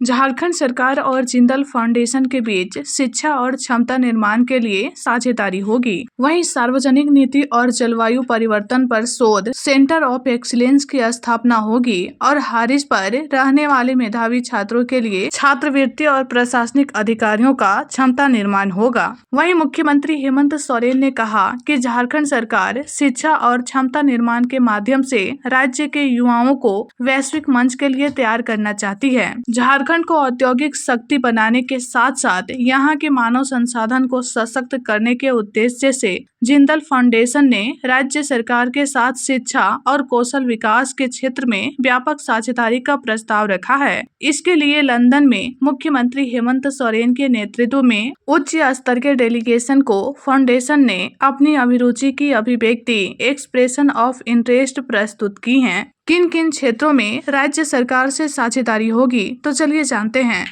झारखंड सरकार और जिंदल फाउंडेशन के बीच शिक्षा और क्षमता निर्माण के लिए साझेदारी होगी। वहीं सार्वजनिक नीति और जलवायु परिवर्तन पर शोध सेंटर ऑफ एक्सीलेंस की स्थापना होगी और हारिज पर रहने वाले मेधावी छात्रों के लिए छात्रवृत्ति और प्रशासनिक अधिकारियों का क्षमता निर्माण होगा। वहीं मुख्यमंत्री हेमंत सोरेन ने कहा कि झारखंड सरकार शिक्षा और क्षमता निर्माण के माध्यम से राज्य के युवाओं को वैश्विक मंच के लिए तैयार करना चाहती है। झारखंड को औद्योगिक शक्ति बनाने के साथ साथ यहां के मानव संसाधन को सशक्त करने के उद्देश्य से जिंदल फाउंडेशन ने राज्य सरकार के साथ शिक्षा और कौशल विकास के क्षेत्र में व्यापक साझेदारी का प्रस्ताव रखा है। इसके लिए लंदन में मुख्यमंत्री हेमंत सोरेन के नेतृत्व में उच्च स्तर के डेलीगेशन को फाउंडेशन ने अपनी अभिरुचि की अभिव्यक्ति एक्सप्रेशन ऑफ इंटरेस्ट प्रस्तुत की है। किन किन क्षेत्रों में राज्य सरकार से साझेदारी होगी, तो चलिए जानते हैं।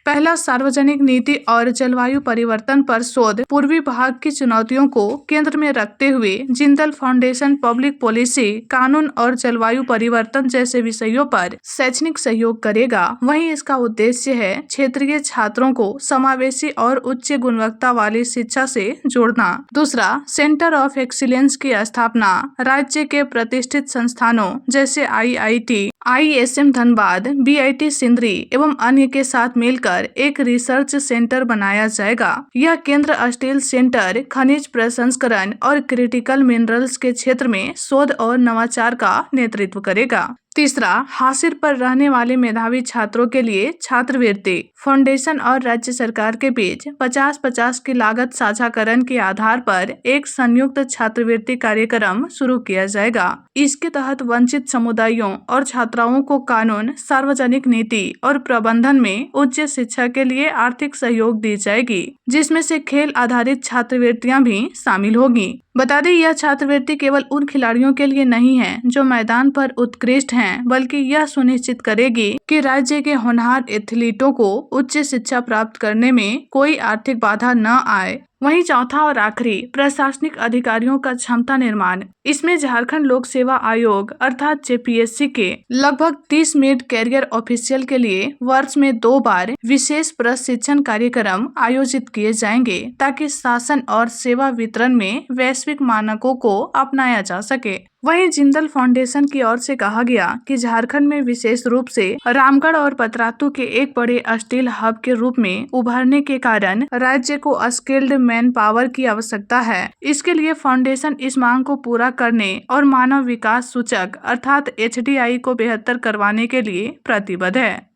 पहला, सार्वजनिक नीति और जलवायु परिवर्तन पर शोध। पूर्वी भाग की चुनौतियों को केंद्र में रखते हुए जिंदल फाउंडेशन पब्लिक पॉलिसी, कानून और जलवायु परिवर्तन जैसे विषयों पर शैक्षणिक सहयोग करेगा। वहीं इसका उद्देश्य है क्षेत्रीय छात्रों को समावेशी और उच्च गुणवत्ता वाली शिक्षा से जोड़ना। दूसरा, सेंटर ऑफ एक्सीलेंस की स्थापना। राज्य के प्रतिष्ठित संस्थानों जैसे IIT, ISM Dhanbad, BIT Sindri एवं अन्य के साथ मिलकर एक रिसर्च सेंटर बनाया जाएगा। यह केंद्र स्टील सेंटर खनिज प्रसंस्करण और क्रिटिकल मिनरल्स के क्षेत्र में शोध और नवाचार का नेतृत्व करेगा। तीसरा, हासिल पर रहने वाले मेधावी छात्रों के लिए छात्रवृत्ति। फाउंडेशन और राज्य सरकार के बीच 50-50 की लागत साझाकरण के आधार पर एक संयुक्त छात्रवृत्ति कार्यक्रम शुरू किया जाएगा। इसके तहत वंचित समुदायों और छात्राओं को कानून, सार्वजनिक नीति और प्रबंधन में उच्च शिक्षा के लिए आर्थिक सहयोग दी जाएगी, जिसमें से खेल आधारित छात्रवृत्तियां भी शामिल होगी। बता दें, यह छात्रवृत्ति केवल उन खिलाड़ियों के लिए नहीं है जो मैदान पर उत्कृष्ट हैं, बल्कि यह सुनिश्चित करेगी कि राज्य के होनहार एथलीटों को उच्च शिक्षा प्राप्त करने में कोई आर्थिक बाधा न आए। वहीं चौथा और आखिरी, प्रशासनिक अधिकारियों का क्षमता निर्माण। इसमें झारखंड लोक सेवा आयोग अर्थात JPSC के लगभग 30 मिड कैरियर ऑफिशियल के लिए वर्ष में 2 बार विशेष प्रशिक्षण कार्यक्रम आयोजित किए जाएंगे, ताकि शासन और सेवा वितरण में वैश्विक मानकों को अपनाया जा सके। वहीं जिंदल फाउंडेशन की ओर से कहा गया कि झारखंड में विशेष रूप से रामगढ़ और पतरातू के एक बड़े स्टील हब के रूप में उभरने के कारण राज्य को स्किल्ड मैन पावर की आवश्यकता है। इसके लिए फाउंडेशन इस मांग को पूरा करने और मानव विकास सूचक अर्थात HDI को बेहतर करवाने के लिए प्रतिबद्ध है।